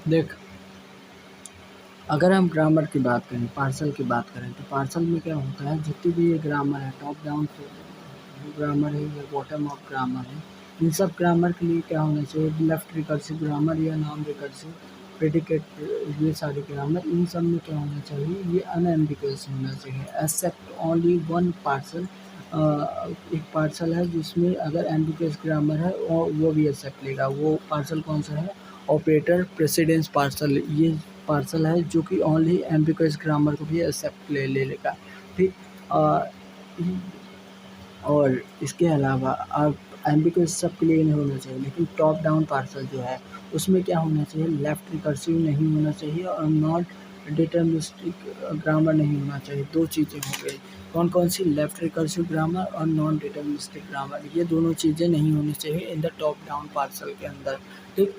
देख, अगर हम ग्रामर की बात करें, पार्सल की बात करें, तो पार्सल में क्या होता है, जितनी भी ये ग्रामर है, टॉप डाउन ग्रामर है या बॉटम अप ग्रामर है, इन सब ग्रामर के लिए क्या होना चाहिए, लेफ्ट रिकर्सिव ग्रामर या नॉन रिकर्सिव प्रेडिकेट, ये सारे ग्रामर, इन सब में क्या होना चाहिए, ये अनएम्बिगुअस होना चाहिए, एक्सेप्ट ओनली वन पार्सल। एक पार्सल है जिसमें अगर एम्बिगुअस ग्रामर है और वो भी एक्सेप्ट लेगा, वो पार्सल कौन सा है, ऑपरेटर प्रेसिडेंस पार्सल। ये पार्सल है जो कि ओनली एम्बिगुअस ग्रामर को भी एक्सेप्ट ले लेगा, ठीक। और इसके अलावा अब एम्बिगुअस सबके लिए नहीं होना चाहिए, लेकिन टॉप डाउन पार्सल जो है उसमें क्या होना चाहिए, लेफ्ट रिकर्सिव नहीं होना चाहिए और नॉट डिटरमिनिस्टिक ग्रामर नहीं होना चाहिए। दो चीज़ें हो गई, कौन कौन सी, लेफ्ट रिकर्सिव ग्रामर और नॉन डिटरमिनिस्टिक ग्रामर, ये दोनों चीज़ें नहीं होनी चाहिए in the top down parser के अंदर, ठीक।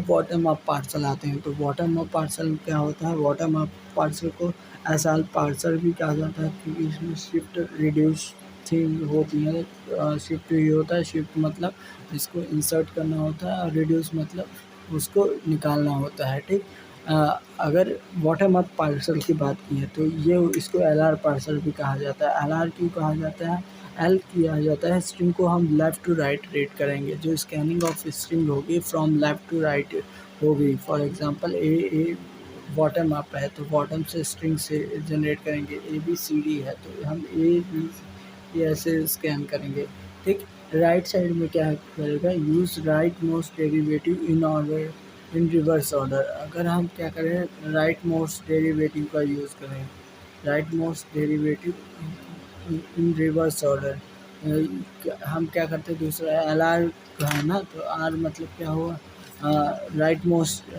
बॉटम अप पार्सल आते हैं, तो बॉटम अप पार्सल क्या होता है, बॉटम अप पार्सल को ऐसा पार्सल भी कहा जाता है क्योंकि इसमें शिफ्ट रिड्यूस थिंग होती है। शिफ्ट ये होता है, शिफ्ट मतलब इसको इंसर्ट करना होता है और रिड्यूस मतलब उसको निकालना होता है, ठीक। अगर बॉटम अप पार्सल की बात की है तो ये इसको एलआर पार्सल भी कहा जाता है। एलआर क्यों कहा जाता है, एल किया जाता है, स्ट्रिंग को हम लेफ़्ट टू राइट रीड करेंगे, जो स्कैनिंग ऑफ स्ट्रिंग होगी फ्रॉम लेफ़्ट टू राइट होगी। For example A bottom up है तो बॉटम से स्ट्रिंग से जनरेट करेंगे, ए बी सी डी है तो हम ए बी ये ऐसे स्कैन करेंगे, ठीक। राइट साइड में क्या करेगा, use right most derivative in order in reverse order. अगर हम क्या करें, राइट मोस्ट डेरिवेटिव का यूज़ करें, right most derivative in reverse order, हम क्या करते हैं, दूसरा एल आर का है ना, तो आर मतलब क्या हुआ, right most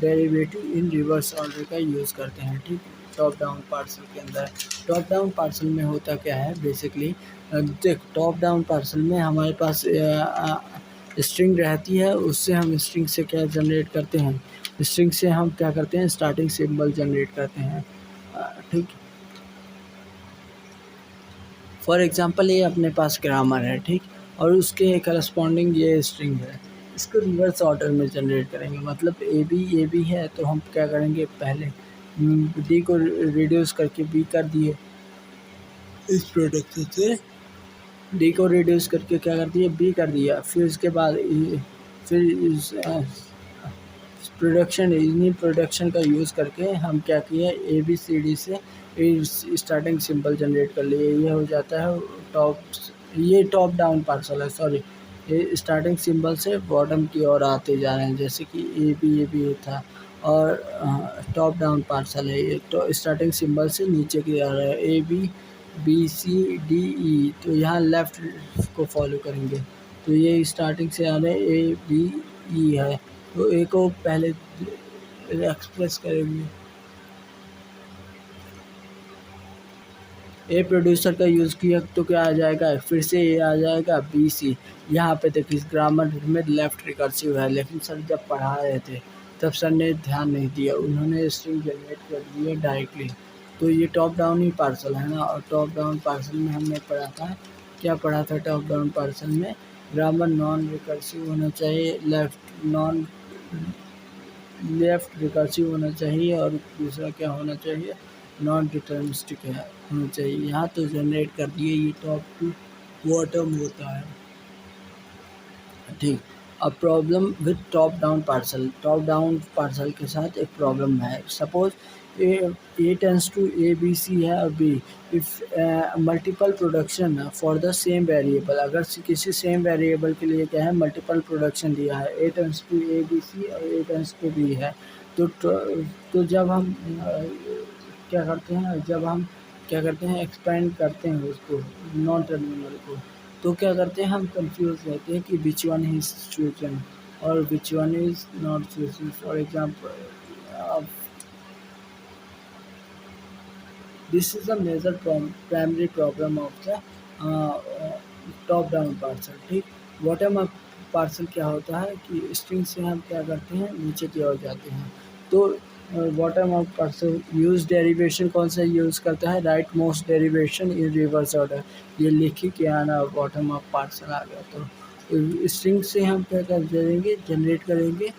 derivative in reverse order का यूज़ करते हैं, ठीक। टॉप डाउन पार्सल के अंदर, टॉप डाउन पार्सल में होता क्या है बेसिकली, देख, टॉप डाउन पार्सल में हमारे पास स्ट्रिंग रहती है, उससे हम स्ट्रिंग से क्या जनरेट करते हैं, स्ट्रिंग से हम क्या करते हैं, स्टार्टिंग सिंबल जनरेट करते हैं, ठीक। फॉर एग्ज़ाम्पल ये अपने पास ग्रामर है, ठीक, और उसके करस्पॉन्डिंग ये स्ट्रिंग है, इसको रिवर्स ऑर्डर में जनरेट करेंगे, मतलब ए बी है तो हम क्या करेंगे, पहले डी को रिड्यूस करके बी कर दिए, इस प्रोडक्ट से डी को रिड्यूस करके क्या कर दिया, बी कर दिया, फिर उसके बाद फिर इस इन्हीं प्रोडक्शन का यूज़ करके हम क्या किए, ए बी सी डी से स्टार्टिंग सिंबल जनरेट कर लिए, ये हो जाता है टॉप, ये टॉप डाउन पार्सल है, सॉरी, ये स्टार्टिंग सिंबल से बॉटम की ओर आते जा रहे हैं, जैसे कि ए बी था, और टॉप डाउन पार्सल है ये, तो स्टार्टिंग सिंबल से नीचे की ओर है, ए बी सी डी ई, तो यहाँ लेफ़्ट को फॉलो करेंगे, तो ये स्टार्टिंग से आ रहे हैं, ए बी ई है, तो ए को पहले एक्सप्रेस करेंगे, ए प्रोड्यूसर का यूज़ किया तो क्या आ जाएगा, फिर से ए आ जाएगा, बी सी, यहाँ पे देखिए इस ग्रामर में लेफ़्ट रिकर्सिव है, लेकिन सर जब पढ़ा रहे थे तब सर ने ध्यान नहीं दिया, उन्होंने स्ट्रिंग जनरेट कर दिए डायरेक्टली, तो ये टॉप डाउन ही पार्सल है ना। और टॉप डाउन पार्सल में हमने पढ़ा था, क्या पढ़ा था टॉप डाउन पार्सल में, ग्रामर नॉन रिकर्सिव होना चाहिए, लेफ़्ट रिकर्सिव होना चाहिए, और दूसरा क्या होना चाहिए, नॉन डिटर्मिनिस्टिक होना चाहिए। यहाँ तो जनरेट कर दिए, ये टॉप टू बॉटम होता है, ठीक। अब problem with top down parser के साथ एक प्रॉब्लम है, suppose A tends to A B C है और B, if multiple production for the same variable, अगर किसी सेम वेरिएबल के लिए क्या है, मल्टीपल प्रोडक्शन दिया है, A tends to A B C और ए टेंस टू बी है, तो जब हम क्या करते हैं, एक्सपेंड करते हैं उसको, नॉन टर्मिनल को, तो क्या करते हैं, हम कंफ्यूज रहते हैं कि विच वन इज सिचुएशन और which one is not situation. For example, this is a major primary problem of the top down parser, ठीक। बॉटम अप पार्सल क्या होता है कि स्ट्रिंग से हम क्या करते हैं, नीचे की ओर जाते हैं, तो bottom up parcel use derivation कौन सा यूज़ करता है, राइट मोस्ट डेरिवेशन इन रिवर्स ऑर्डर, ये लिखी के आना बॉटम अप पार्सल आ गया, तो स्ट्रिंग से हम क्या कर देंगे, जनरेट करेंगे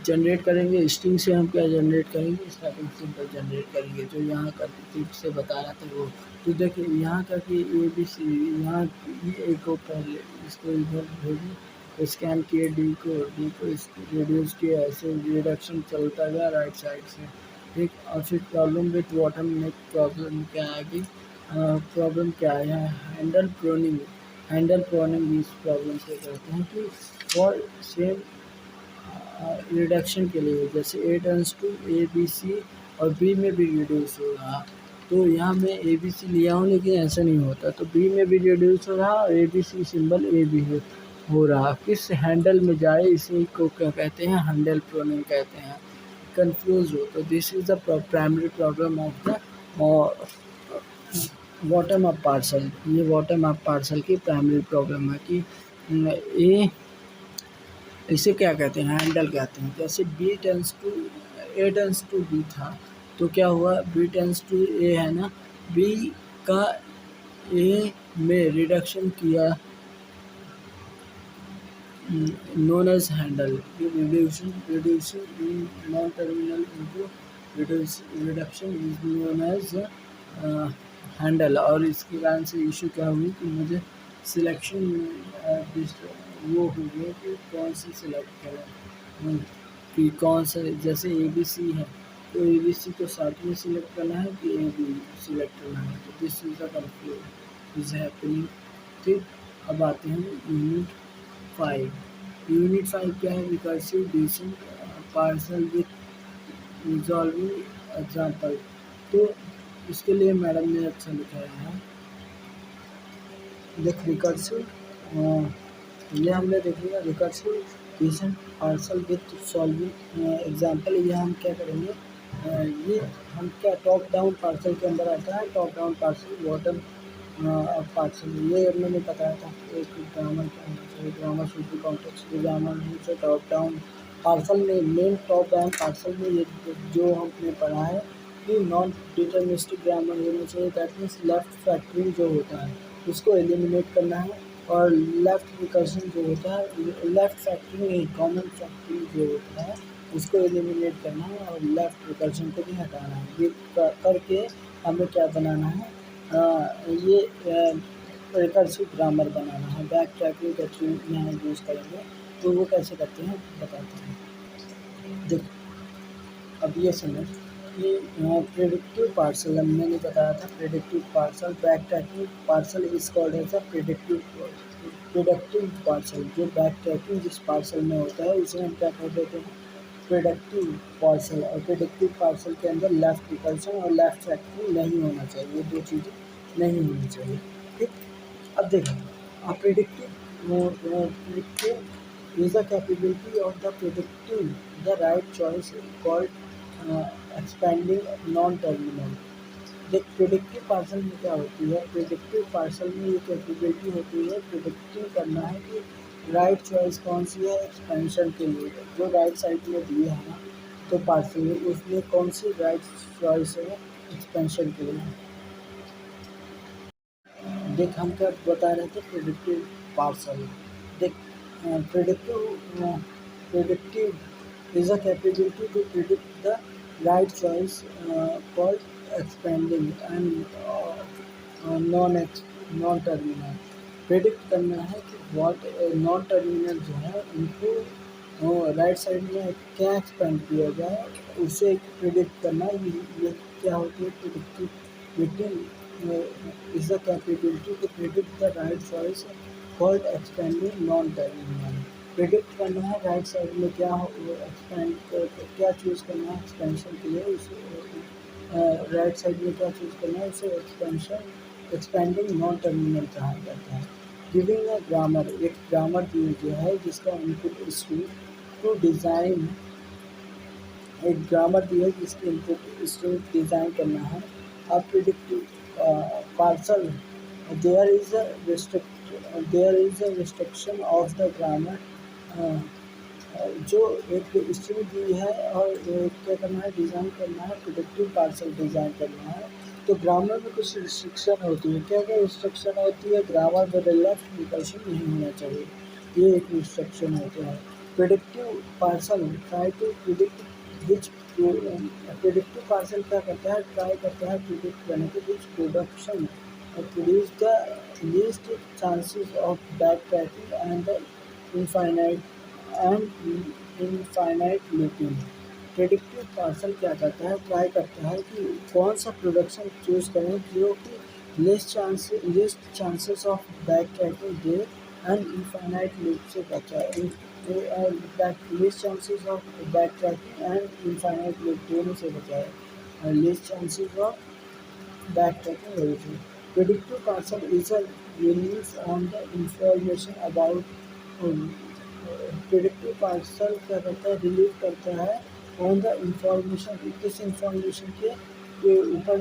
जनरेट करेंगे स्ट्रिंग से हम क्या जनरेट करेंगे, स्टार्टिंग सिंबल जनरेट करेंगे, जो यहाँ का टिप से बता रहा था वो। तो देखिए यहाँ का कि ए बी सी, यहाँ ये एक को पहले इसको इधर भेजी, स्कैन किए डी को रिड्यूस किया, ऐसे रिडक्शन चलता गया राइट साइड से, ठीक। और फिर प्रॉब्लम विथ बॉटम में प्रॉब्लम क्या है कि प्रॉब्लम क्या है, हैंडल प्रोनिंग इस प्रॉब्लम से कहते हैं कि फॉर सेम रिडक्शन के लिए, जैसे A turns to A B C और बी में भी रिड्यूस हो रहा, तो यहाँ मैं ए बी सी लिया हूँ लेकिन ऐसा नहीं होता, तो बी में भी रिड्यूस हो रहा और ए बी सी सिंबल ए भी हो रहा, किस हैंडल में जाए, इसी को क्या कहते हैं, हैंडल प्रोनिंग कहते हैं। कंफ्यूज हो तो this is the primary problem of the bottom up parcel, ये बॉटम अप पार्सल की प्राइमरी प्रॉब्लम है कि ए, इसे क्या कहते हैं, हैंडल कहते हैं। जैसे B tends to A tends to B था, तो क्या हुआ, बी टेंस टू ए है ना, बी का ए में रिडक्शन किया, known as handle, reducing in non-terminal into reduction is known as handle. और इसके कारण से इशू क्या हुई कि मुझे सिलेक्शन वो हो गया कि कौन सी सिलेक्ट करें, कि कौन सा, जैसे ए बी सी है तो ए बी सी को साथ में सिलेक्ट करना है कि ए बी सिलेक्ट करना है, तो this is the confusion is happening, ठीक। अब आते हैं यूनिट 5 क्या है, recursive division parcel with resolving example. तो इसके लिए मैडम ने अच्छा लिखा है, देख रिकर्सिव, ये हमने देख लिया recursive division parcel with solving example. ये हम क्या करेंगे, ये हम क्या टॉप डाउन पार्सल के अंदर आता है, top down parcel bottom parcel, ये मैंने बताया था। एक ग्रामर क्या होना चाहिए, grammar should be context, grammar से टॉप डाउन पार्सल में, मेन टॉप डाउन पार्सल में ये जो हमने पढ़ा है कि नॉन डिटर्मिनिस्टिक ग्रामर होना चाहिए, दैट मीन्स लेफ्ट फैक्टरिंग जो होता है उसको एलिमिनेट करना है, और लेफ्ट रिकर्सन जो होता है, लेफ्ट फैक्टरिंग नहीं, कॉमन फैक्टरिंग जो होता है उसको एलिमिनेट करना है, और लेफ्ट रिकर्सन को भी हटाना है। ये करके हमें क्या बनाना है, ये रिकर्सिव ग्रामर बनाना है, बैक ट्रैकिंग का थ्रू यहाँ यूज़ करेंगे। तो वो कैसे करते हैं बताते हैं, देखो अब ये समझ कि प्रेडिक्टिव पार्सल, मैंने बताया था predictive parser, backtracking parser is called as a predictive parser. जो बैक ट्रैकिंग जिस पार्सल में होता है उसे हम क्या कर देते हैं, प्रेडिक्टिव पार्सल। और प्रेडिक्टिव पार्सल के अंदर लेफ्ट रिकर्सन और लेफ्ट फैक्टरिंग नहीं होना चाहिए, दो चीज़ें नहीं होनी चाहिए, ठीक। अब देखो अब predictive is the capability of the predicting the right choice called expanding non-terminal। देख प्रेडिक्टिव पार्सल में क्या होती है, प्रेडिक्टिव पार्सल में ये कैपेबिलिटी होती है प्रेडिक्टिंग करना है कि राइट चॉइस कौन सी है एक्सपेंशन के लिए, जो राइट साइड में दिए है ना तो पार्सल में उसमें कौन सी राइट चॉइस है एक्सपेंशन के लिए। देख हम क्या बता रहे थे, प्रेडिक्टिव पार्सल, देख predictive is a capability to predict the right choice called expanding and non-terminal। Predict करना है कि व्हाट नॉन टर्मिनल जो है उनको राइट साइड में क्या एक्सपेंड किया जाए, उसे प्रेडिक्ट करना, ये क्या होती है predictive is the capability to predict the right choice called expanding non terminal. Predict करना है राइट साइड में क्या हो, एक्सपेंड क्या चूज़ करना है एक्सपेंशन के लिए, उसे राइट साइड में क्या चूज़ करना है उसे एक्सपेंडिंग नॉन टर्मिनल कहा जाता है। गिविंग अ ग्रामर, एक ग्रामर जो है जिसका इनपुट स्ट्रिंग टू डिज़ाइन, एक ग्रामर दी है जिसकी इनपुट स्ट्रिंग डिज़ाइन करना है। अब predictive parser there is a restriction of the grammar, जो एक स्ट्रिंग दी है और क्या करना है डिज़ाइन करना है, प्रेडिक्टिव पार्सल डिज़ाइन करना है। तो ग्रामर में कुछ रिस्ट्रिक्शन होती है, क्या क्या रिस्ट्रिक्शन होती है, ग्रामर में लेफ्ट रिकर्सन नहीं होना चाहिए, ये एक रिस्ट्रिक्शन होता है। Predictive parser try to predict which predictive parser क्या करता है, ट्राई करता है प्रिडिक्ट करने के which production produce the least chances of backtracking and the infinite looping. Predictive parser क्या करता है, ट्राई करता है कि कौन सा प्रोडक्शन चूज करें जो कि least chances of backtracking दे एंड इनफाइनाइट लूप से बचाए। Less chances of backtracking and infinite loop दोनों से बचाए। Less chances of backtracking everything. Predictive parser is a relief on the information about predictive parser क्या करता है, relieve करता है ऑन द इंफॉर्मेशन, किस इंफॉर्मेशन के ऊपर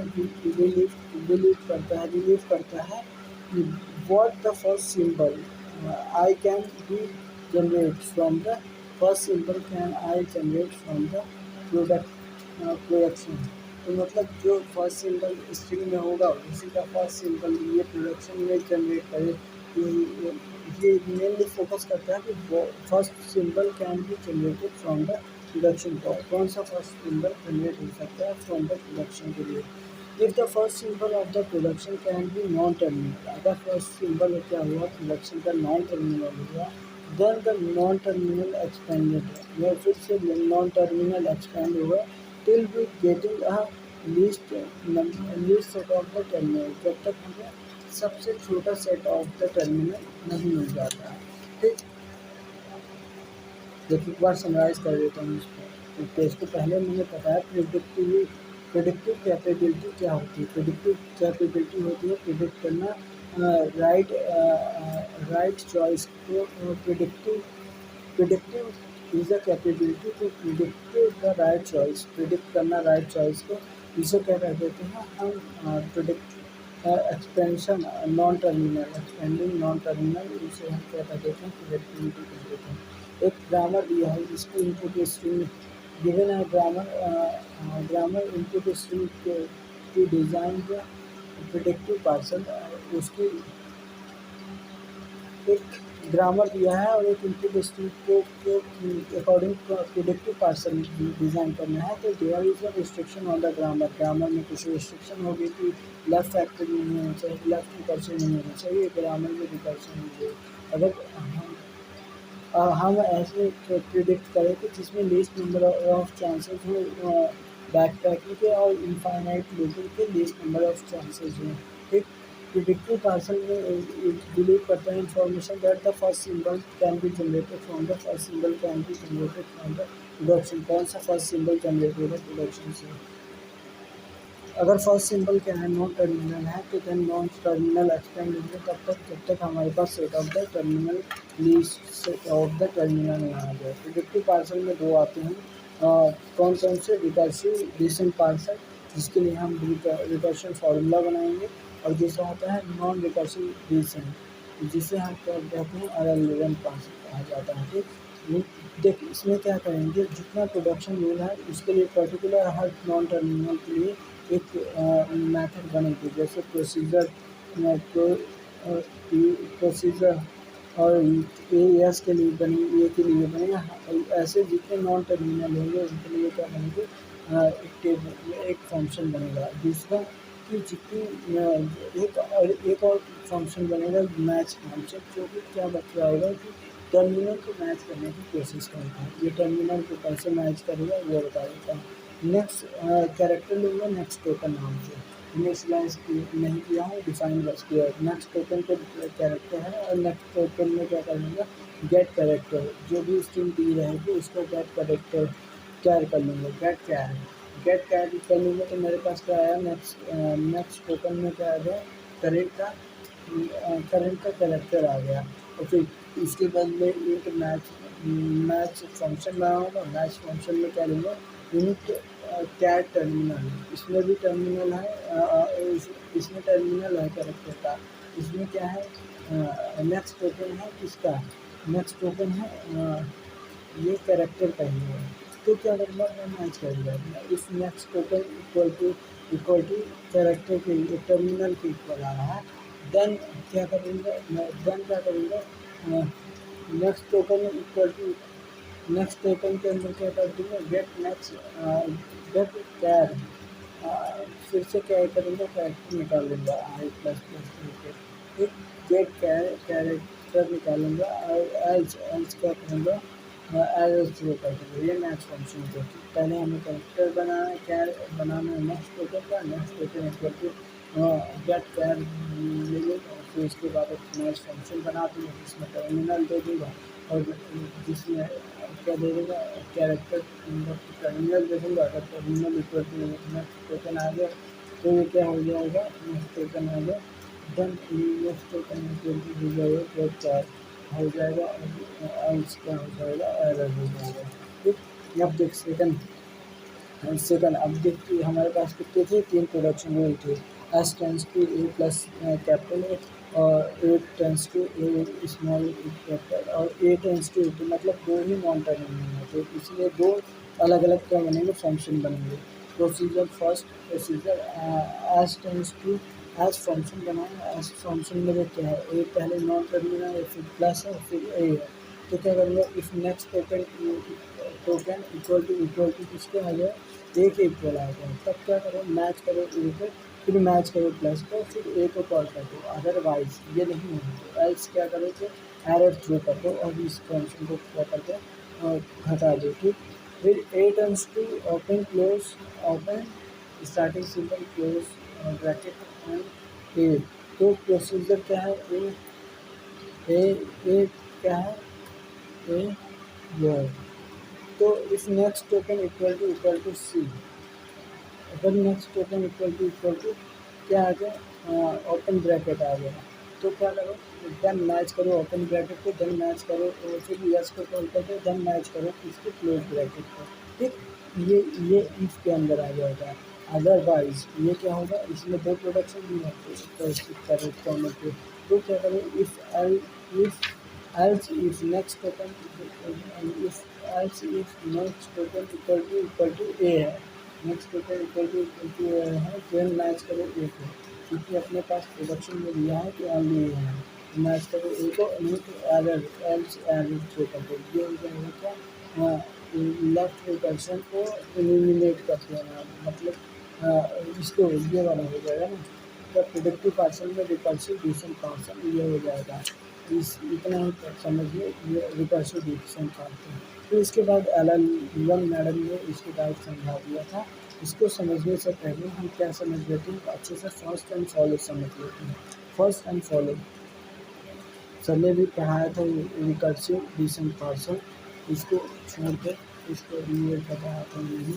रिलीव करता है what the first symbol I can be generate from the first symbol can I generate from the production. तो मतलब जो फर्स्ट सिंबल स्ट्रिंग में होगा उसी का फर्स्ट सिंबल ये प्रोडक्शन में जनरेट करे। ये मेनली फोकस करता है कि first symbol can be generated from the production. कौन सा फर्स्ट सिंबल जनरेट हो सकता है फ्रॉम द प्रोडक्शन के लिए। If the first symbol of the production can be non terminal, अगर फर्स्ट सिंबल क्या हुआ प्रोडक्शन का नॉन टर्मिनल हुआ, then the non terminal expanded, या फिर से नॉन टर्मिनल एक्सपेंड हुआ till we getting a least set of the terminal, जब तक हमें सबसे छोटा सेट ऑफ द टर्मिनल नहीं मिल जाता है। ठीक, देखिए एक बार समराइज कर देता हूँ इसको। तो इसको पहले मैंने बताया प्रिडिक्टिव कैपेबिलिटी क्या होती है। प्रिडिक्टिव कैपेबिलिटी होती है प्रिडिक्ट करना राइट चॉइस को। Predictive is the capability to predict the right choice, predict करना राइट चॉइस को। इसे क्या कह देते हैं हम, predict expansion non terminal, expanding non terminal, इसे हम क्या कह देते हैं, प्रिडिक्टिविटी कह देते हैं। एक ग्रामर दिया है जिसको इनपुट स्ट्रिंग गिवन है, grammar input string to design the predictive parser. उसकी एक ग्रामर दिया है और एक इनपुट स्ट्रिंग को अकॉर्डिंग प्रिडिक्टिव पार्सल डिज़ाइन करना है। तो there is a restriction on the grammar में कुछ रिस्ट्रिक्शन होगी कि लेफ्ट फैक्टर नहीं होना चाहिए, लेफ्ट रिकर्शन नहीं होना चाहिए, ग्रामर में रिकर्शन नहीं चाहिए। अगर हम ऐसे प्रिडिक्ट करें कि जिसमें लीस्ट नंबर ऑफ चांसेस हो बैक ट्रैकिंग के और इनफाइनाइट लूपिंग के लीस्ट नंबर ऑफ चांसेस हों। ठीक, प्रिडिक्टिव पार्सल में बिलीव करता है information that the first symbol can be generated from the first symbol can be generated from the production. कौन सा फर्स्ट सिंबल जनरेट होगा प्रोडक्शन से। अगर फर्स्ट सिंबल क्या है, नॉन टर्मिनल है, तो देन नॉन टर्मिनल एक्सपेंड होंगे जब तक हमारे पास set of the terminal least set of the terminal ना आ जाए। प्रिडिक्टिव पार्सल में दो आते हैं, कौन कौन से, रिकर्सिव डिसेंट पार्सल जिसके लिए हम रिकर्शन फार्मूला बनाएंगे, और दूसरा होता है नॉन रिकर्सिव डिसेंट जिसे हम क्या कहते हैं, अनरिलेवेंट पार्सल कहा जाता है। ठीक, देखिए इसमें क्या करेंगे, जितना प्रोडक्शन रूल है उसके लिए पर्टिकुलर हर नॉन टर्मिनल के लिए एक मेथड बनेगी, जैसे प्रोसीजर और एस के लिए बनी, ए के लिए बनेगा। ऐसे जितने नॉन टर्मिनल होंगे उनके लिए क्या बनेंगे, एक फंक्शन बनेगा। दूसरा कि जितनी एक और फंक्शन बनेगा मैच फंक्शन, जो कि क्या बता होगा कि टर्मिनल को मैच करने की कोशिश करेगा। ये टर्मिनल को कैसे मैच करेगा वो बता देता है। नेक्स्ट कैरेक्टर लूँगा नेक्स्ट टोकन नाम से, इनिशियलाइज नहीं किया हूँ, डिफाइन बस किया। नेक्स्ट टोकन को कैरेक्टर है और नेक्स्ट टोकन में क्या करेंगे, गेट कैरेक्टर, जो भी स्ट्रिंग दी रहेगी उसको गेट कैरेक्टर कैर कर लूँगा। गेट कैर कर लूँगा तो मेरे पास क्या आया, नेक्स्ट टोकन में क्या आ गया, करेंट का कैरेक्टर आ गया। और फिर इसके बदले एक मैच फंक्शन बनाऊँगा। मैच फंक्शन में क्या लूँगा, यूनिट कैट टर्मिनल, इसमें भी टर्मिनल है, इसमें टर्मिनल है कैरेक्टर का। इसमें क्या है, नेक्स्ट टोकन है किसका, नेक्स्ट टोकन है ये कैरेक्टर का ही है। तो क्या करूँगा, मैं मैच करूँगा इस next token equal to character के टर्मिनल के इक्वल आ रहा है। देन क्या करूँगा, next token equal to next token के अंदर क्या कर दूँगा, गेट नेक्स्ट गेट कैर, फिर से क्या करूँगा, कैरेक्टर निकाल लूँगा आई प्लस प्लस करके, एक गेट कैरेक्टर निकालूँगा और एल्स क्या करूँगा, एरर थ्रो कर दूँगा। ये नेक्स्ट फंक्शन है। पहले हमें कैरेक्टर बनाना है, कैर बनाना है नेक्स्ट टोकन का, next token equal to get char ले लूँगा, फिर उसके बाद एक नेक्स्ट फंक्शन बना दूँगा जिसमें टर्मिनल दे दूँगा और जिसमें क्या दे दूँगा, कैरेक्टर टर्मिनल दे दूँगा। अगर terminal equal to next token आ गया तो ये क्या हो जाएगा, नेक्स्ट टोकन आ गया, then next token equal to हो जाएगा गेट कैर हो जाएगा और एल्स क्या हो जाएगा, एरर हो जाएगा। ठीक, अब देख सेकंड अब देखिए हमारे पास कितने थे, 3 प्रोडक्शन रूल थे। S tends to A plus capital A और A tends to A small capital और ए टेंस टू ए, तो मतलब 2 ही नॉन टर्मिनल है, तो इसलिए 2 अलग-अलग क्या बनेंगे, फंक्शन बनेंगे। Procedure first procedure S tends to S function बनाएंगे। एस फंक्शन में जो क्या है, ए पहले नॉन टर्मिनल है, फिर प्लस है, फिर ए है, तो क्या करूँगा, if next token equal to किसके आ गया, ए के इक्वल आ गया, तब क्या करो, मैच करो ए को, फिर मैच करो प्लस को, फिर ए को कॉल कर दो। अदरवाइज ये नहीं होगा तो एल्स क्या करो कि एरर थ्रो कर दो और इस फंक्शन को क्या कर दो और हटा दो। ठीक, फिर A turns to open close open starting symbol close bracket and A, तो प्रोसीजर क्या है, ए ए क्या है, ए ये है। तो if next token equal to C, अगर नेक्स्ट टोकन इक्वल टू क्या आ गया, ओपन ब्रैकेट आ गया, तो क्या करो, देन मैच करो ओपन ब्रैकेट को, देन मैच करो और फिर यस को कॉल करके देन मैच करो इसके क्लोज ब्रैकेट को। ठीक, ये इफ के अंदर आ जाएगा। अदरवाइज ये क्या होगा, इसमें 2 प्रोडक्शन भी होते हैं तो क्या करो, if else if next token equal to A है, next token equal to A है, देन मैच करो ए को, क्योंकि अपने पास प्रोडक्शन में दिया है कि ओनली ए है, मैच करो ए को, नहीं तो एरर एल्स एरर थ्रो कर दो। ये हो जाएगा क्या, लेफ्ट रिकर्शन को एलिमिनेट कर देना, मतलब इसको ये वाला हो जाएगा ना, तो प्रोडक्टिव पार्सल में रिकर्सिव डिवीजन पार्सल ये हो जाएगा। इस इतना ही समझिए, ये रिकर्सिव डिवीजन पार्सल। फिर इसके बाद LL1 मैडम ने इसके बाद समझा दिया था। इसको समझने से पहले हम क्या समझ लेते हैं, अच्छे से फर्स्ट एंड फॉलो समझ लेते हैं। फर्स्ट एंड फॉलो सर ने भी पढ़ाया था, रिकर्सिव डिवीजन पार्सल, इसको छोड़ के इसको रिलेट बताया था मैंने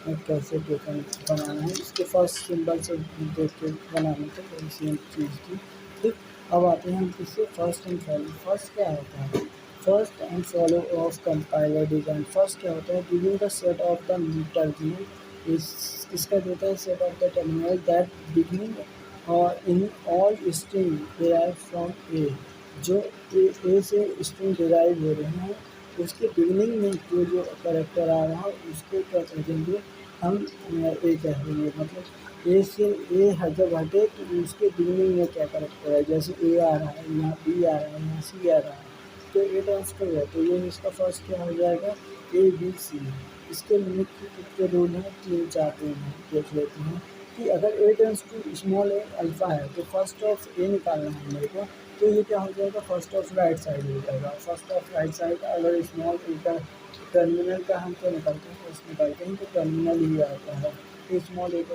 और कैसे टोकन बनाना है, इसके फर्स्ट सिंबल से देख के बनाने थे, वही सेम चीज़ थी। ठीक, अब आते हैं हम किससे, फर्स्ट एंड फॉलो। फर्स्ट क्या होता है, first and follow of compiler design. First क्या होता है, giving the set of the terminal इस इसका देता है set of the terminal that beginning और in all string derive from A, जो ए से स्ट्रिंग डिराइव हो रहे हैं उसके बिगिनिंग में जो कैरेक्टर आ रहा है उसको क्या कह देंगे, हम ए कह देंगे, मतलब ए से ए जब हटे तो उसके बिगिनिंग में क्या कैरेक्टर है, जैसे ए आ रहा है, यहाँ बी आ रहा है, यहाँ सी आ रहा है, तो ए ट्रांसफर है, तो ये इसका फर्स्ट क्या हो जाएगा, ए बी सी। इसके मुख्य कितने रूल हैं, 3-4 रूल हैं, देख लेते हैं कि अगर A tends to small A alpha है तो फर्स्ट ऑफ ए निकालना है मेरे को, तो ये क्या हो जाएगा, फर्स्ट ऑफ राइट साइड हो जाएगा। फर्स्ट ऑफ राइट साइड अगर स्मॉल ए का टर्मिनल का हम क्या निकालते हैं, फर्स्ट निकालते हैं तो टर्मिनल ही आता है, तो स्मॉल ए का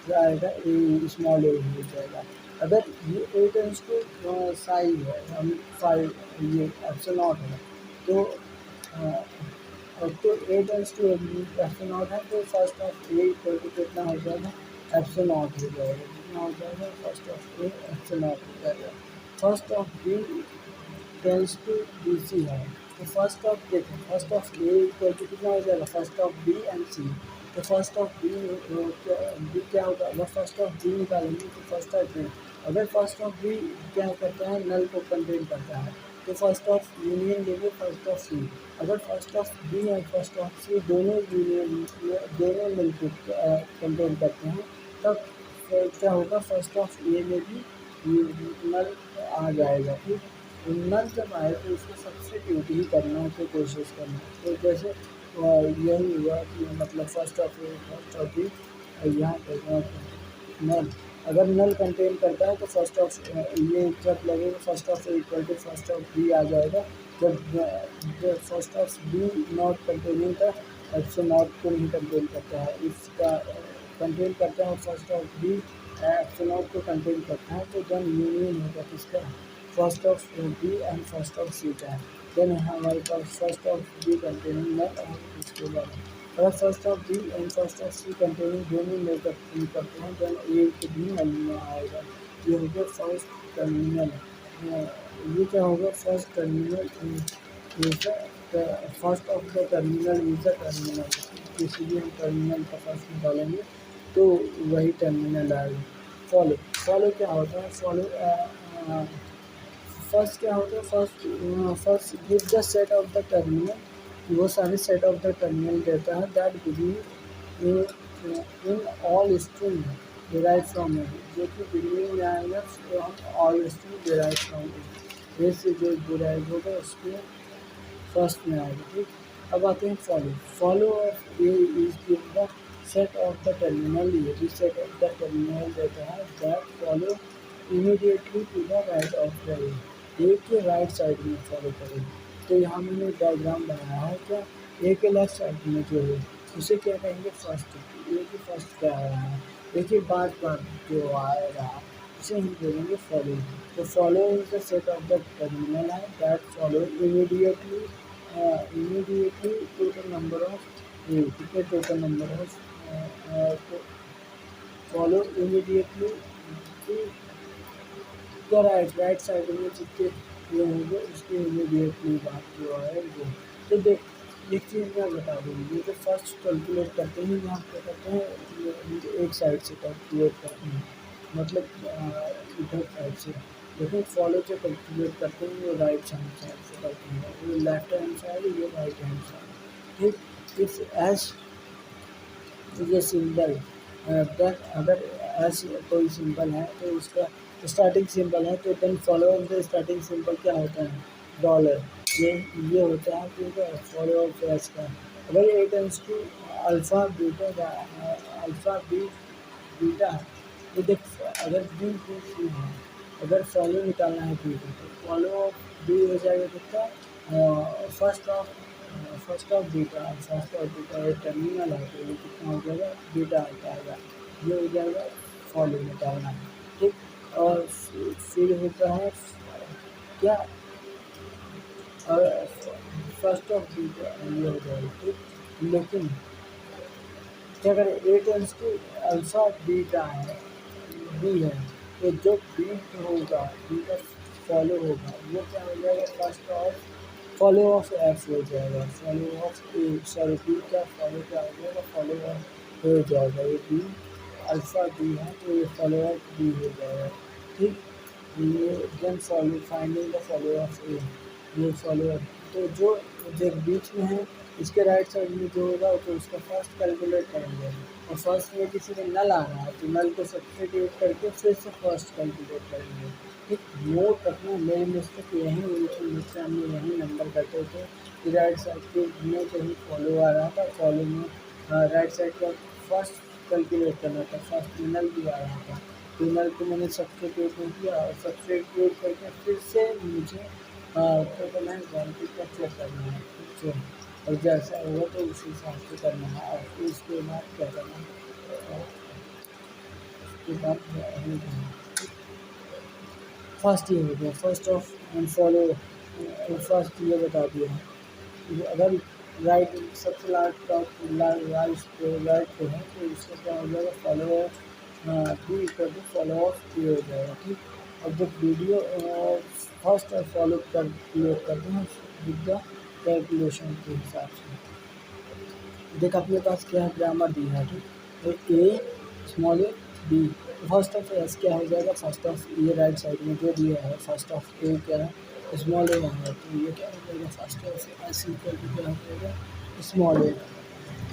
क्या आएगा, ए स्मॉल ए हो जाएगा। अगर ये ए टेंस टू साइज है, हम 5 ये एप्सिलॉन है, तो तो ए टेंस टू एप्सिलॉन है, तो first of A equal to कितना हो जाएगा, एप्सिलॉन हो जाएगा, कितना हो जाएगा, फर्स्ट ऑफ ए एप्सिलॉन हो जाएगा। First of B tends to B C है, तो फर्स्ट ऑफ देखो, first of A equal to कितना हो जाएगा, first of B and C, तो फर्स्ट ऑफ बी क्या होगा, अगर फर्स्ट ऑफ बी निकालेंगे तो फर्स्ट ऑफ बी, अगर फर्स्ट ऑफ बी क्या करता है, नल को कंटेन करता है, तो फर्स्ट ऑफ यूनियन लेंगे फर्स्ट ऑफ सी, अगर फर्स्ट ऑफ बी और फर्स्ट ऑफ सी दोनों यूनियन दोनों मिलकर कंटेन करते हैं, तब क्या होगा, फर्स्ट ऑफ ए में भी नल आ जाएगा। ठीक, नल जब आए तो उसको सब्स्टिट्यूट ही करने की कोशिश करना। तो जैसे यही हुआ कि मतलब फर्स्ट ऑफ बी यहाँ पे नल, अगर नल कंटेन करता है तो फर्स्ट ऑफ ये जब लगेगा first of A equal to first of B आ जाएगा। जब first of B not containing था, ऐसे नॉट को नहीं कंटेन करता है, इसका कंटेन करता है फर्स्ट ऑफ बी एप्सिलॉन को कंटेन करता है। तो जब यूनियन होगा किसका, first of B and first of C का, देन हमारे पास first of B containing null और इसके बाद अगर first of B and first of C containing दोनों लेकर करते हैं देन ए भी नल में आएगा। ये हो गया फर्स्ट टर्मिनल। ये क्या होगा, first terminal first of the terminal is the terminal. किसी भी हम टर्मिनल का फर्स्ट निकालेंगे तो वही टर्मिनल आएगा। फॉलो, फॉलो क्या होता है, फॉलो फर्स्ट क्या होता है, first give the set of the terminal, वो सारे सेट ऑफ द टर्मिनल देता है that believe in all string derive from it, जो कि बिलीव में आएगा from all string derive from it, जैसे जो डिराइव होगा उसके फर्स्ट में आएगा। ठीक, अब आते हैं follow. Follow of A is give the set of the terminal, ये भी सेट ऑफ द टर्मिनल देता है that follow immediately to the right of the A के राइट साइड में फॉलो करेंगे। तो यहाँ मैंने डायग्राम बनाया है, क्या ए के लेफ्ट साइड में जो है उसे क्या कहेंगे, फर्स्ट। ए की फर्स्ट क्या आ रहा है, ए के बाद जो आ रहा उसे हम बोलेंगे फॉलो। तो follow is the set of the terminal है that follow immediately total number of A, कितने total number of follow immediately to right side में जितने ये होंगे उसकी इमीडिएटली बात जो है वो। तो देख, एक चीज़ मैं बता दूँ, ये जो फर्स्ट कैलकुलेट करते हैं यहाँ क्या करते हैं, एक साइड से कैलकुलेट करते हैं, मतलब इधर साइड से। लेकिन फॉलो जो कैलकुलेट करते हैं वो राइट हैंड साइड से करते हैं, वो लेफ्ट हैंड साइड, ये राइट हैंड साइड। ठीक, इफ एस ये सिंबल देन अगर एस कोई सिंबल है तो उसका स्टार्टिंग सिंबल है तो then follow of the starting symbol क्या होता है, डॉलर। ये होता है, ठीक है, फॉलो ऑफ एस का। अगर ये tends to alpha beta alpha B beta है तो देख, अगर बी बी सी है, अगर फॉलो निकालना है बी को तो फॉलो ऑफ बी हो जाएगा कितना, first of beta, first of beta ये टर्मिनल है तो ये कितना हो जाएगा, बीटा आ जाएगा, ये हो जाएगा फॉलो निकालना है। ठीक, और फिर होता है क्या, और फर्स्ट ऑफ बीटा ये हो जाएगा। ठीक, लेकिन क्या करें, ए टेंस टू अल्फ़ा बीटा है, बी है, तो जो बी होगा, बी का फॉलो होगा वो क्या हो जाएगा, first of follow of F हो जाएगा, follow of A, sorry B का फॉलो क्या हो जाएगा, फॉलो ऑफ हो जाएगा। ये बी अल्फ़ा बी है तो ये फॉलो ऑफ बी हो जाएगा। ठीक, ये then follow finding the follow of A, ये फॉलो ऑफ, तो जो बीच में है इसके राइट साइड में जो होगा तो उसका फर्स्ट कैलकुलेट करेंगे, और फर्स्ट में किसी में नल आ रहा है तो नल को सब्स्टिट्यूट करके फिर से फर्स्ट कैलकुलेट करेंगे। ठीक, नोट रखना, मेरी मिस्टेक यहीं हुई थी, मुझसे हमने यहीं नंबर करते थे कि राइट साइड के में कहीं फॉलो आ रहा था, फॉलो में राइट साइड का फर्स्ट कैलकुलेट करना था, फर्स्ट में नल भी आ रहा था तो नल को मैंने सब्स्टिट्यूट नहीं किया, और सब्स्टिट्यूट करके फिर से मुझे टोटल है क्वालिटी का चेक करना है। ठीक है, और जैसा होगा तो उसी हिसाब से करना है, और फिर उसके बाद क्या करना है, उसके बाद फर्स्ट ये हो गया, first of and follow, first ये बता दिया है। अगर राइट सबसे लास्ट टॉप राइट पे है तो इसका क्या हो जाएगा, follow of B equal to follow of A हो जाएगा। ठीक, अब जब वीडियो फर्स्ट और फॉलो कैलकुलेट करते हैं विद द कैलकुलेशन के हिसाब से, देख अपने पास क्या है, ग्रामर दी है। ठीक, तो A small A B, first of S क्या हो जाएगा, फर्स्ट ऑफ ये राइट साइड में जो दिया है फर्स्ट ऑफ ए क्या है, स्मॉल ए है, तो ये क्या हो जाएगा, first of S equal to क्या हो जाएगा, स्मॉल ए,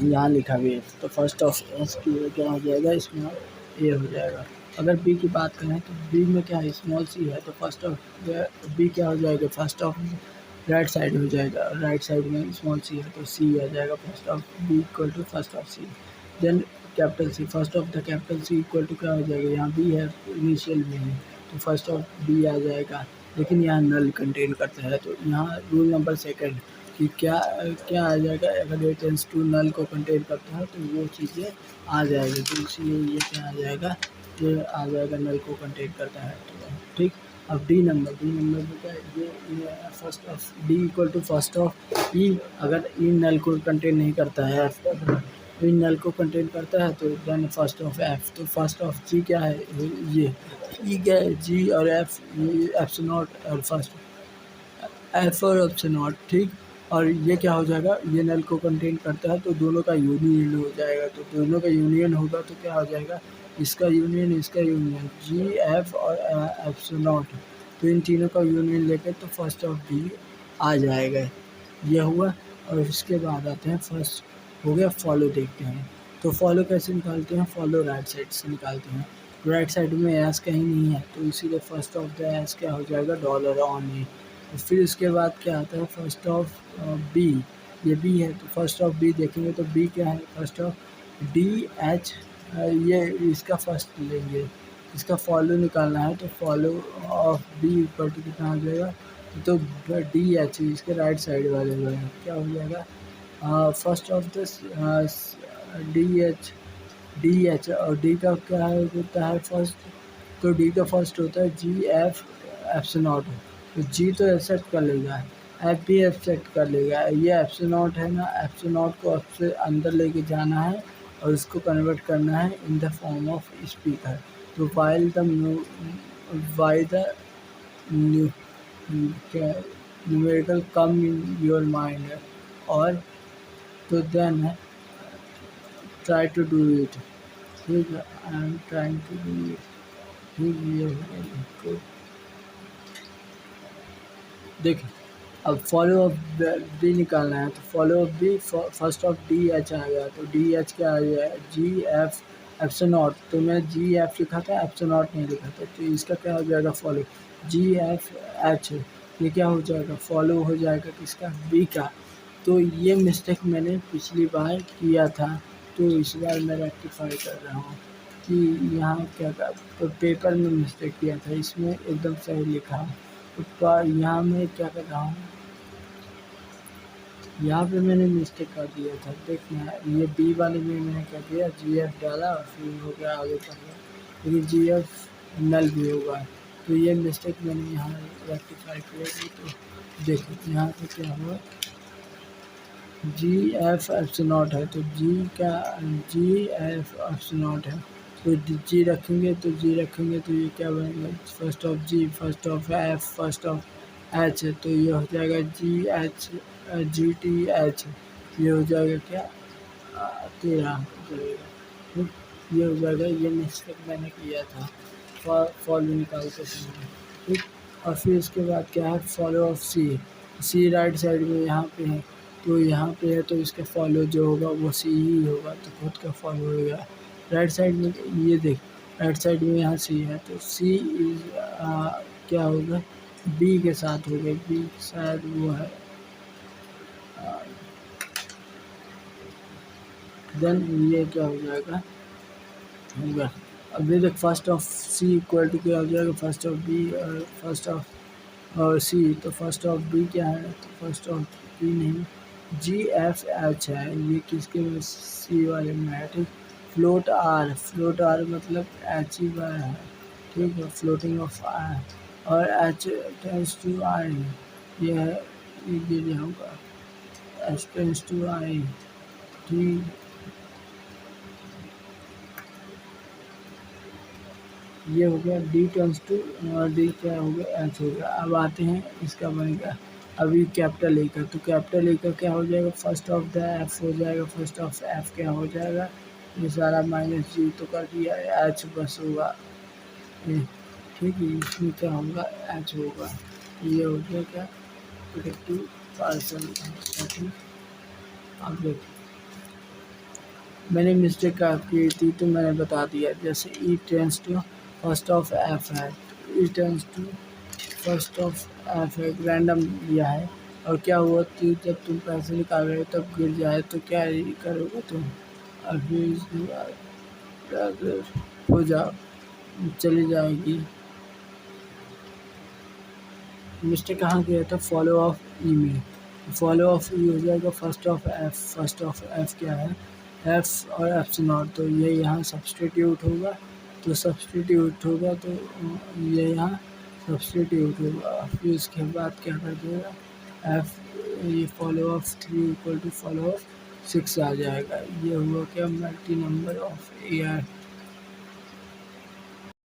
यहाँ लिखा भी है तो फर्स्ट ऑफ एस की क्या हो जाएगा, स्मॉल ए हो जाएगा। अगर बी की बात करें तो बी में क्या है, स्मॉल सी है, तो फर्स्ट ऑफ बी क्या हो जाएगा, फर्स्ट ऑफ राइट साइड हो जाएगा, राइट साइड में स्मॉल सी है तो सी आ जाएगा, first of B equal to first of C. Then capital C, first of the capital C equal to क्या हो जाएगा, यहाँ बी है इनिशियल में है तो फर्स्ट ऑफ बी आ जाएगा, लेकिन यहाँ नल कंटेन करता है तो यहाँ रूल नंबर सेकंड कि क्या क्या आ जाएगा, अगर ये टेंस टू नल को कंटेन करता है तो वो चीज़ें आ जाएगी, तो इसलिए ये क्या आ जाएगा, ये आ जाएगा नल को कंटेन करता है तो ठीक। अब डी नंबर में क्या है, ये first of D equal to first of E, अगर ई नल को कंटेन नहीं करता है, ई नल को कंटेन करता है तो देन फर्स्ट ऑफ एफ, तो फर्स्ट ऑफ जी क्या है, ये ई क्या है, जी और एफ, ये एफ से नॉट और फर्स्ट एफ और एफ से नॉट, ठीक। और ये क्या हो जाएगा, ये नल को कंटेन करता है तो दोनों का यूनियन हो जाएगा, तो दोनों का यूनियन होगा तो क्या हो जाएगा, इसका यूनियन जी एफ और एफ से नॉट, तो इन तीनों का यूनियन लेकर तो फर्स्ट ऑफ डी आ जाएगा, ये हुआ। और इसके बाद आते हैं फर्स्ट हो गया फॉलो, देखते हैं तो फॉलो कैसे निकालते हैं, फॉलो राइट साइड से निकालते हैं, राइट साइड में एस कहीं नहीं है तो इसीलिए फर्स्ट ऑफ द एस क्या हो जाएगा, डॉलर ऑन ए। फिर उसके बाद क्या आता है, फर्स्ट ऑफ बी, ये बी है तो फर्स्ट ऑफ बी देखेंगे तो बी क्या है, फर्स्ट ऑफ डी एच, ये इसका फर्स्ट लेंगे, इसका फॉलो निकालना है तो follow of B equal to कितना हो जाएगा, तो डी एच इसके राइट साइड वाले में क्या हो जाएगा, first of the D H और डी का क्या होता है फर्स्ट, तो डी का फर्स्ट होता है जी एफ एफ से नॉट, तो जी तो एक्सेप्ट कर लेगा, एफ भी एक्सेप्ट कर लेगा, ये एफ से नॉट है ना, एफ से नॉट को एफ से अंदर लेके जाना है और उसको कन्वर्ट करना है in the form of speaker, तो while the numerical come in your mind, और तो then try to do it, ठीक है, I am trying to do it, ठीक, ये देखिए। अब फॉलो ऑफ बी निकालना है तो follow of B first of D H आ गया, तो डी एच क्या आ गया, जी एफ एफ से नॉट, तो मैं जी एफ लिखा था, एफ से नॉट नहीं लिखा था, तो इसका क्या हो जाएगा, फॉलो जी एफ एच, ये क्या हो जाएगा, फॉलो हो जाएगा किसका, बी का। तो ये मिस्टेक मैंने पिछली बार किया था तो इस बार मैं रेक्टिफाई कर रहा हूँ कि यहाँ क्या था, तो पेपर में मिस्टेक किया था, इसमें एकदम सही लिखा है, तो यहाँ मैं क्या कर रहा हूँ, यहाँ पे मैंने मिस्टेक कर दिया था, देखना ये बी वाले में मैंने क्या किया, जी एफ डाला और फिर हो गया आगे कर गया, लेकिन जी एफ नल भी होगा, तो ये मिस्टेक मैंने यहाँ रेक्टिफाई किया थी। तो देखो यहाँ पे क्या हुआ, जी एफ एफ से नॉट है तो जी का जी एफ एफ से नॉट है, तो जी रखेंगे तो ये क्या बनेगा, first of G, first of F, first of H, तो ये हो जाएगा G H G T H, ये हो जाएगा क्या, 13 हो जाएगा, ठीक, ये हो जाएगा, ये मिस्टेक मैंने किया था फॉलो निकालते समय, ठीक। और फिर इसके बाद क्या है, follow of C, C right side में यहाँ पे है, तो यहाँ पे है तो इसका फॉलो जो होगा वो सी ही होगा, तो खुद का फॉलो होगा राइट साइड में, ये देख राइट साइड में यहाँ सी है तो सी इज क्या होगा, बी के साथ होगा, बी शायद वो है, देन ये क्या हो जाएगा, होगा, अब ये देख first of C equal to क्या हो जाएगा, फर्स्ट ऑफ बी और फर्स्ट ऑफ और सी, तो फर्स्ट ऑफ बी क्या है, तो फर्स्ट ऑफ बी नहीं, जी एफ एच है, ये किसके में, सी वाले में है, ठीक। फ्लोट आर मतलब एच ही बार है, ठीक है, फ्लोटिंग ऑफ आर, और एच टेंस टू आई, ये है, ये होगा एच टेंस टू आई, ठीक, ये हो गया डी टेंस टू, डी क्या हो गया, एच हो गया। अब आते हैं इसका बनेगा अभी कैपिटल ए का, तो कैपिटल ए का क्या हो जाएगा, फर्स्ट ऑफ द एफ हो जाएगा, फर्स्ट ऑफ एफ क्या हो जाएगा, ये सारा माइनस जी तो कर दिया, एच बस होगा, ठीक है, इसमें क्या होगा, एच होगा, ये हो गया क्या, प्रोडक्टिव पार्सल, ठीक। अब देखिए मैंने मिस्टेक की थी तो मैंने बता दिया, जैसे E tends to first of F है, returns to first of F है, रैंडम दिया है। और क्या हुआ कि जब तुम पैसे निकाल रहे हो तब गिर जाए तो क्या करोगे तुम? अभी इसके बाद अगर हो जा चली जाएगी। मिस्टेक कहाँ किया था? फॉलो ऑफ ई में, फॉलो ऑफ ई हो जाएगा first of F. First of F क्या है? एफ और एफ से नॉट, तो ये यहाँ सब्सटीट्यूट होगा, तो सब्सटीट्यूट होगा तो ये यहाँ सब्सटीट्यूट होगा। फिर उसके बाद क्या कर देगा? एफ, ये follow of 3 equal to follow of 6 आ जाएगा। ये हुआ क्या? Multi number of A are